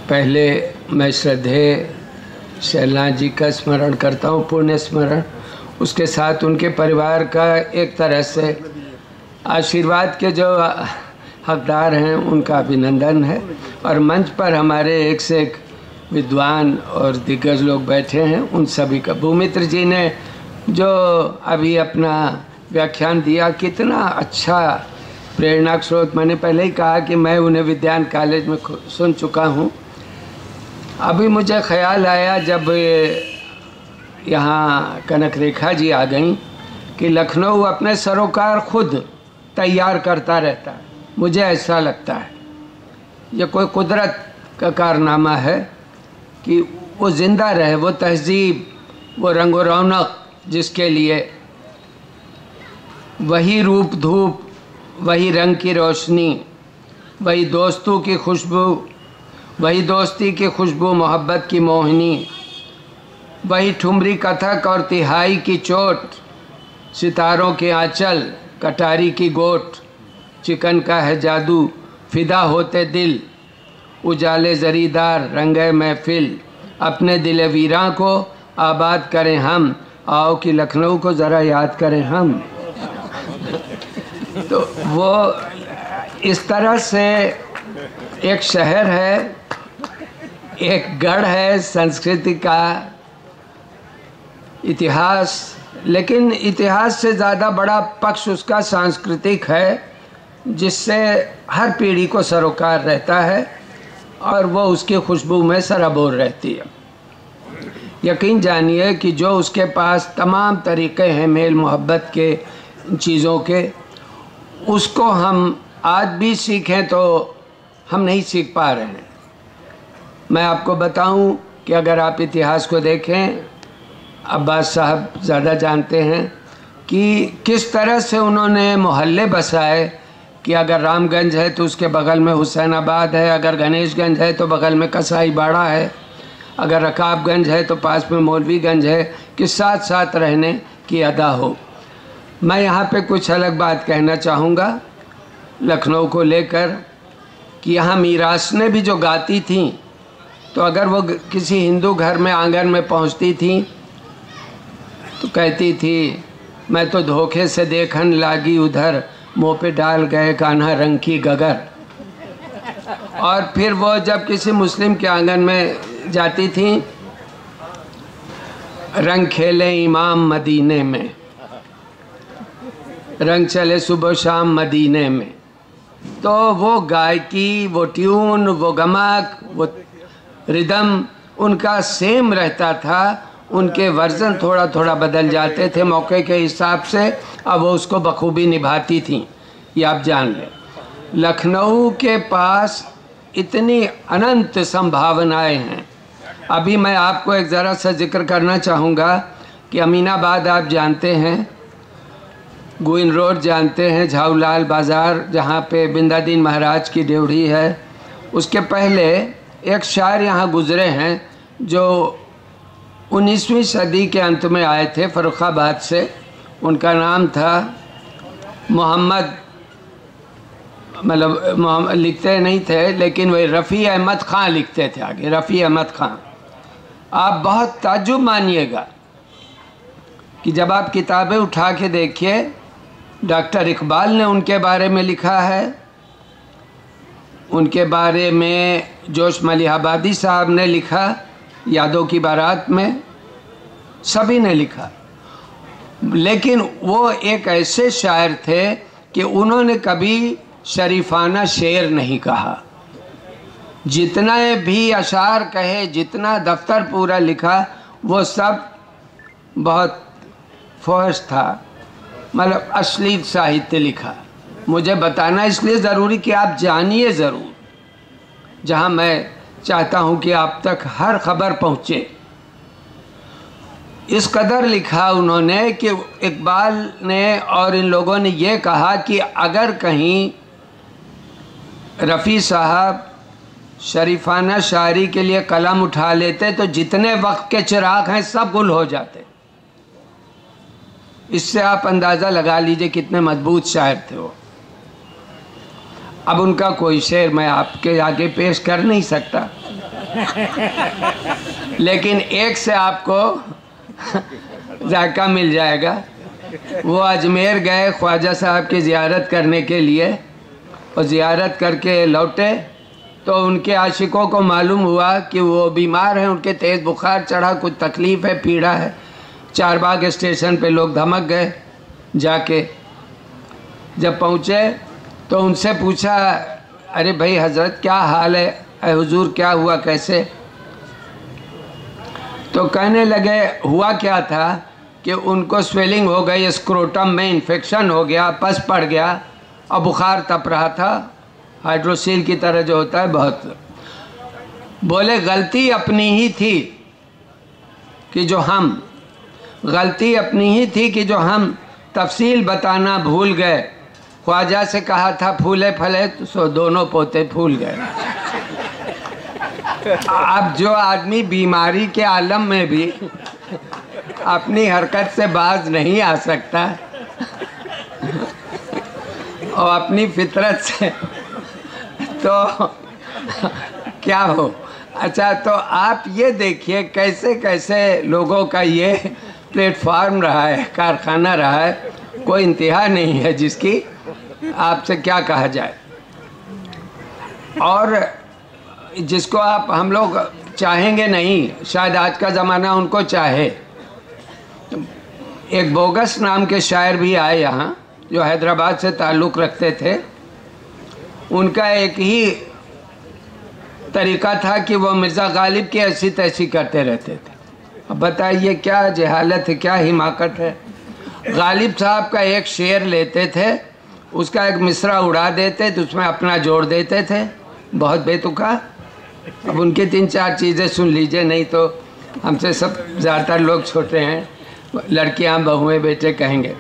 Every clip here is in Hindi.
पहले मैं श्रद्धेय शैलनाथ जी का स्मरण करता हूँ, पुण्य स्मरण। उसके साथ उनके परिवार का एक तरह से आशीर्वाद के जो हकदार हैं उनका अभिनंदन है। और मंच पर हमारे एक से एक विद्वान और दिग्गज लोग बैठे हैं, उन सभी का। भूमित्र जी ने जो अभी अपना व्याख्यान दिया, कितना अच्छा प्रेरणा स्रोत। मैंने पहले ही कहा कि मैं उन्हें विज्ञान कॉलेज में सुन चुका हूँ। अभी मुझे ख्याल आया जब यहाँ कनक रेखा जी आ गई कि लखनऊ अपने सरोकार खुद तैयार करता रहता है। मुझे ऐसा लगता है ये कोई कुदरत का कारनामा है कि वो ज़िंदा रहे, वो तहजीब, वो रंग व रौनक जिसके लिए वही रूप धूप, वही रंग की रोशनी, वही दोस्तों की खुशबू, वही दोस्ती की खुशबू, मोहब्बत की मोहिनी, वही ठुमरी कथक और तिहाई की चोट, सितारों के आंचल, कटारी की गोट, चिकन का है जादू, फिदा होते दिल, उजाले जरीदार रंगे महफिल, अपने दिल वीरां को आबाद करें हम, आओ कि लखनऊ को ज़रा याद करें हम। तो वो इस तरह से एक शहर है, एक गढ़ है संस्कृति का, इतिहास। लेकिन इतिहास से ज़्यादा बड़ा पक्ष उसका सांस्कृतिक है, जिससे हर पीढ़ी को सरोकार रहता है और वो उसकी खुशबू में सराबोर रहती है। यकीन जानिए कि जो उसके पास तमाम तरीक़े हैं मेल मोहब्बत के, चीज़ों के, उसको हम आज भी सीखें तो हम नहीं सीख पा रहे हैं। मैं आपको बताऊं कि अगर आप इतिहास को देखें, अब्बास साहब ज़्यादा जानते हैं कि किस तरह से उन्होंने मोहल्ले बसाए कि अगर रामगंज है तो उसके बगल में हुसैनाबाद है, अगर गणेशगंज है तो बगल में कसाई बाड़ा है, अगर रकाबगंज है तो पास में मौलवीगंज है, कि साथ साथ रहने की अदा हो। मैं यहाँ पे कुछ अलग बात कहना चाहूँगा लखनऊ को लेकर कि यहाँ मीरासने भी जो गाती थीं, तो अगर वो किसी हिंदू घर में आंगन में पहुँचती थीं तो कहती थी, मैं तो धोखे से देखन लागी उधर, मुँह पे डाल गए कान्हा रंग की गगर। और फिर वो जब किसी मुस्लिम के आंगन में जाती थी, रंग खेले इमाम मदीने में, रंग चले सुबह शाम मदीने में। तो वो गायकी, वो ट्यून, वो गमक, वो रिदम उनका सेम रहता था। उनके वर्जन थोड़ा थोड़ा बदल जाते थे मौके के हिसाब से, अब वो उसको बखूबी निभाती थीं। ये आप जान लें, लखनऊ के पास इतनी अनंत संभावनाएं हैं। अभी मैं आपको एक ज़रा सा जिक्र करना चाहूँगा कि अमीनाबाद आप जानते हैं, गोविंद रोड जानते हैं, झाऊलाल बाज़ार जहाँ पे बिंदादीन महाराज की ड्योढ़ी है, उसके पहले एक शायर यहाँ गुज़रे हैं जो 19वीं सदी के अंत में आए थे फ़र्रुखाबाद से। उनका नाम था मोहम्मद, मतलब मोहम्मद लिखते नहीं थे, लेकिन वही रफ़ी अहमद ख़ान लिखते थे आगे, रफ़ी अहमद ख़ान। आप बहुत ताज्जुब मानिएगा कि जब आप किताबें उठा के देखिए, डॉक्टर इकबाल ने उनके बारे में लिखा है, उनके बारे में जोश मलिहाबादी साहब ने लिखा, यादों की बारात में सभी ने लिखा। लेकिन वो एक ऐसे शायर थे कि उन्होंने कभी शरीफाना शेर नहीं कहा। जितना भी अशार कहे, जितना दफ्तर पूरा लिखा, वो सब बहुत फहश था, मतलब अश्लील साहित्य लिखा। मुझे बताना इसलिए ज़रूरी कि आप जानिए ज़रूर, जहाँ मैं चाहता हूँ कि आप तक हर खबर पहुँचे। इस कदर लिखा उन्होंने कि इकबाल ने और इन लोगों ने ये कहा कि अगर कहीं रफ़ी साहब शरीफाना शायरी के लिए कलम उठा लेते तो जितने वक्त के चिराग हैं सब गुल हो जाते। इससे आप अंदाज़ा लगा लीजिए कितने मजबूत शायर थे वो। अब उनका कोई शेर मैं आपके आगे पेश कर नहीं सकता, लेकिन एक से आपको जायका मिल जाएगा। वो अजमेर गए ख्वाजा साहब की ज़ियारत करने के लिए और ज़ियारत करके लौटे तो उनके आशिकों को मालूम हुआ कि वो बीमार हैं, उनके तेज़ बुखार चढ़ा, कुछ तकलीफ़ है, पीड़ा है। चारबाग स्टेशन पे लोग धमक गए। जाके जब पहुँचे तो उनसे पूछा, अरे भाई हज़रत क्या हाल है, अरे हुजूर क्या हुआ, कैसे? तो कहने लगे हुआ क्या था कि उनको स्वेलिंग हो गई, स्क्रोटम में इन्फेक्शन हो गया, पस पड़ गया और बुखार तप रहा था, हाइड्रोसील की तरह जो होता है बहुत। बोले गलती अपनी ही थी कि जो हम गलती अपनी ही थी कि जो हम तफसील बताना भूल गए। ख्वाजा से कहा था फूले फले तो दोनों पोते फूल गए। अब जो आदमी बीमारी के आलम में भी अपनी हरकत से बाज नहीं आ सकता और अपनी फितरत से, तो क्या हो। अच्छा, तो आप ये देखिए कैसे कैसे लोगों का ये प्लेटफॉर्म रहा है, कारखाना रहा है, कोई इंतहा नहीं है जिसकी आपसे क्या कहा जाए। और जिसको आप हम लोग चाहेंगे नहीं, शायद आज का ज़माना उनको चाहे। एक बोगस नाम के शायर भी आए यहाँ जो हैदराबाद से ताल्लुक़ रखते थे। उनका एक ही तरीक़ा था कि वो मिर्ज़ा गालिब की ऐसी तैसी करते रहते थे। अब बताइए क्या जहालत है, क्या हिमाकत है। गालिब साहब का एक शेर लेते थे, उसका एक मिसरा उड़ा देते तो उसमें अपना जोड़ देते थे, बहुत बेतुका। अब उनकी 3-4 चीज़ें सुन लीजिए, नहीं तो हमसे सब ज़्यादातर लोग छोटे हैं, लड़कियां बहुएं बेटे कहेंगे।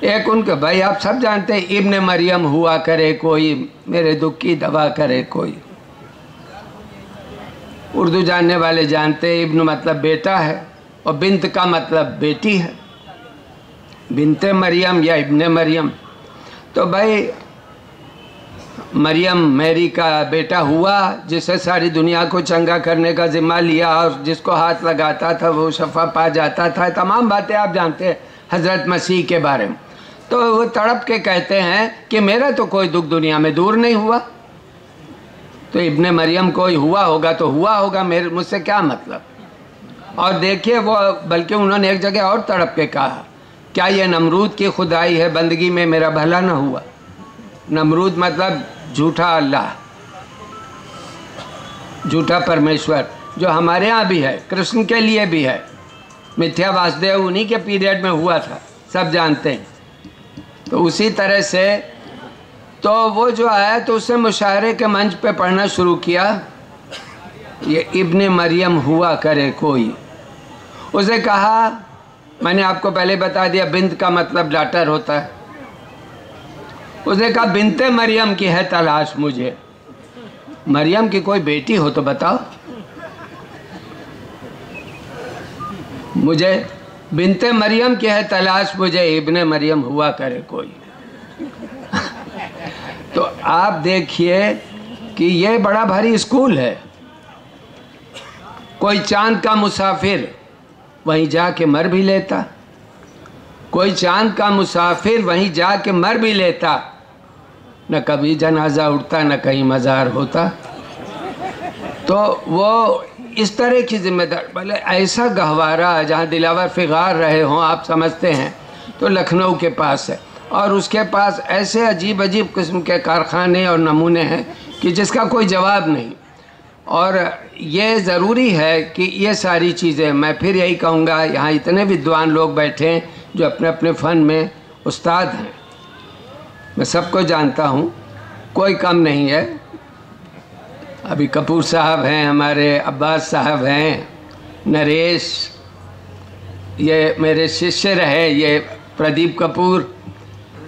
एक उनके भाई आप सब जानते हैं, इब्ने मरियम हुआ करे कोई, मेरे दुख की दवा करे कोई। उर्दू जानने वाले जानते हैं इब्न मतलब बेटा है और बिन्त का मतलब बेटी है, बिन्ते मरियम या इब्ने मरियम। तो भाई मरियम मैरी का बेटा हुआ, जिसे सारी दुनिया को चंगा करने का जिम्मा लिया और जिसको हाथ लगाता था वो शफा पा जाता था। तमाम बातें आप जानते हैं हज़रत मसीह के बारे में। तो वो तड़प के कहते हैं कि मेरा तो कोई दुख दुनिया में दूर नहीं हुआ, तो इब्ने मरियम कोई हुआ होगा तो हुआ होगा, मेरे मुझसे क्या मतलब। और देखिए वो, बल्कि उन्होंने एक जगह और तड़प के कहा, क्या ये नमरूद की खुदाई है, बंदगी में मेरा भला ना हुआ। नमरूद मतलब झूठा अल्लाह, झूठा परमेश्वर, जो हमारे यहाँ भी है, कृष्ण के लिए भी है। मिथ्या वासुदेव उन्हीं के पीरियड में हुआ था, सब जानते हैं। तो उसी तरह से तो वो जो आया तो उसने मुशायरे के मंच पे पढ़ना शुरू किया, ये इब्ने मरियम हुआ करे कोई। उसे कहा, मैंने आपको पहले बता दिया बिन्त का मतलब डॉटर होता है। उसने कहा बिन्ते मरियम की है तलाश मुझे। मरियम की कोई बेटी हो तो बताओ मुझे, बिन्ते मरियम की है तलाश मुझे, इब्ने मरियम हुआ करे कोई। तो आप देखिए कि ये बड़ा भारी स्कूल है। कोई चांद का मुसाफिर वहीं जाके मर भी लेता, कोई चांद का मुसाफिर वहीं जाके मर भी लेता, न कभी जनाजा उठता न कहीं मज़ार होता। तो वो इस तरह की जिम्मेदार, भले ऐसा गहवारा जहाँ दिलावर फिगार रहे हों आप समझते हैं, तो लखनऊ के पास है और उसके पास ऐसे अजीब अजीब किस्म के कारखाने और नमूने हैं कि जिसका कोई जवाब नहीं। और ये ज़रूरी है कि ये सारी चीज़ें, मैं फिर यही कहूँगा, यहाँ इतने विद्वान लोग बैठे हैं जो अपने अपने फ़न में उस्ताद हैं, मैं सबको जानता हूँ, कोई कम नहीं है। अभी कपूर साहब हैं, हमारे अब्बास साहब हैं, नरेश, ये मेरे शिष्य रहे, ये प्रदीप कपूर,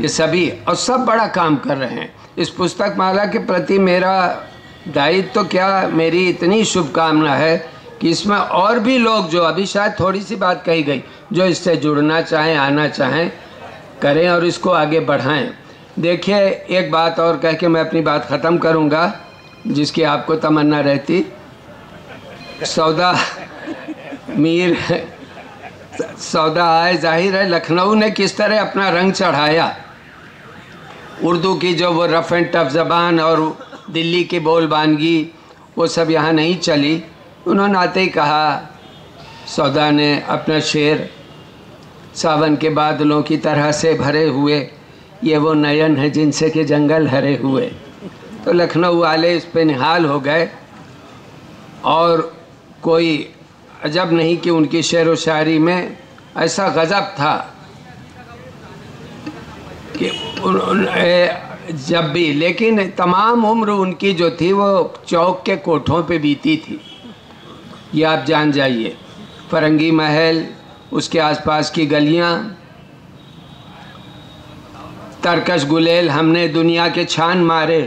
ये सभी, और सब बड़ा काम कर रहे हैं। इस पुस्तक माला के प्रति मेरा दायित्व तो क्या, मेरी इतनी शुभकामना है कि इसमें और भी लोग जो अभी शायद थोड़ी सी बात कही गई, जो इससे जुड़ना चाहें, आना चाहें, करें और इसको आगे बढ़ाएं। देखिए एक बात और कह के मैं अपनी बात ख़त्म करूंगा, जिसकी आपको तमन्ना रहती। सौदा मीर सौदा आए, जाहिर है लखनऊ ने किस तरह अपना रंग चढ़ाया। उर्दू की जो वो रफ़ एंड टफ ज़बान और दिल्ली की बोलबानगी वो सब यहाँ नहीं चली। उन्होंने आते ही कहा, सौदा ने अपना शेर, सावन के बादलों की तरह से भरे हुए ये वो नयन है जिनसे कि जंगल हरे हुए। तो लखनऊ वाले इस पे निहाल हो गए और कोई अजब नहीं कि उनकी शेर व शायरी में ऐसा गज़ब था कि जब भी, लेकिन तमाम उम्र उनकी जो थी वो चौक के कोठों पे बीती थी। ये आप जान जाइए, फरंगी महल, उसके आसपास की गलियां, तरकश गुलेल हमने दुनिया के छान मारे,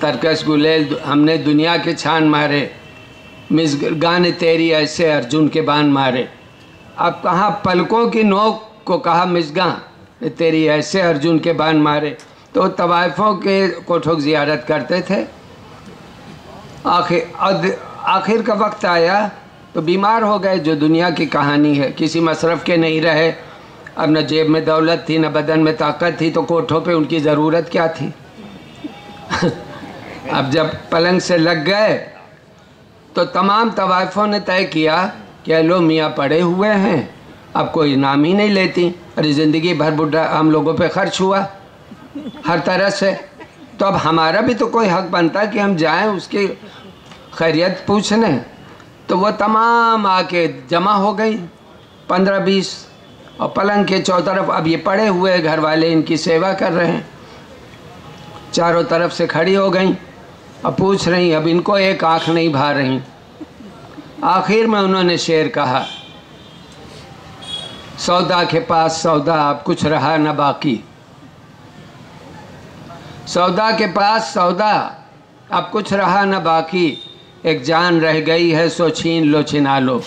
तरकश गुलेल हमने दुनिया के छान मारे, मिज़गान ने तेरी ऐसे अर्जुन के बाण मारे। अब कहाँ पलकों की नोक को कहा मिज़गान ने तेरी ऐसे अर्जुन के बाण मारे। तो तवाइफ़ों के कोठों की ज़ियारत करते थे। आखिर का वक्त आया तो बीमार हो गए, जो दुनिया की कहानी है। किसी मसरफ़ के नहीं रहे, अब न जेब में दौलत थी न बदन में ताकत थी, तो कोठों पे उनकी ज़रूरत क्या थी। अब जब पलंग से लग गए तो तमाम तवाइफ़ों ने तय किया कि लो मियाँ पड़े हुए हैं, अब कोई नाम ही नहीं लेती। अरे ज़िंदगी भर बुढ़ा हम लोगों पे खर्च हुआ हर तरह से, तो अब हमारा भी तो कोई हक बनता कि हम जाएं उसकी खैरियत पूछने। तो वो तमाम आके जमा हो गई 15-20, और पलंग के चौतरफ अब ये पड़े हुए घर वाले इनकी सेवा कर रहे हैं। चारों तरफ से खड़ी हो गई, अब पूछ रही, अब इनको एक आँख नहीं भा रही। आखिर में उन्होंने शेर कहा, सौदा के पास सौदा अब कुछ रहा न बाकी, सौदा के पास सौदा अब कुछ रहा न बाकी, एक जान रह गई है सो छीन लो छिना लो।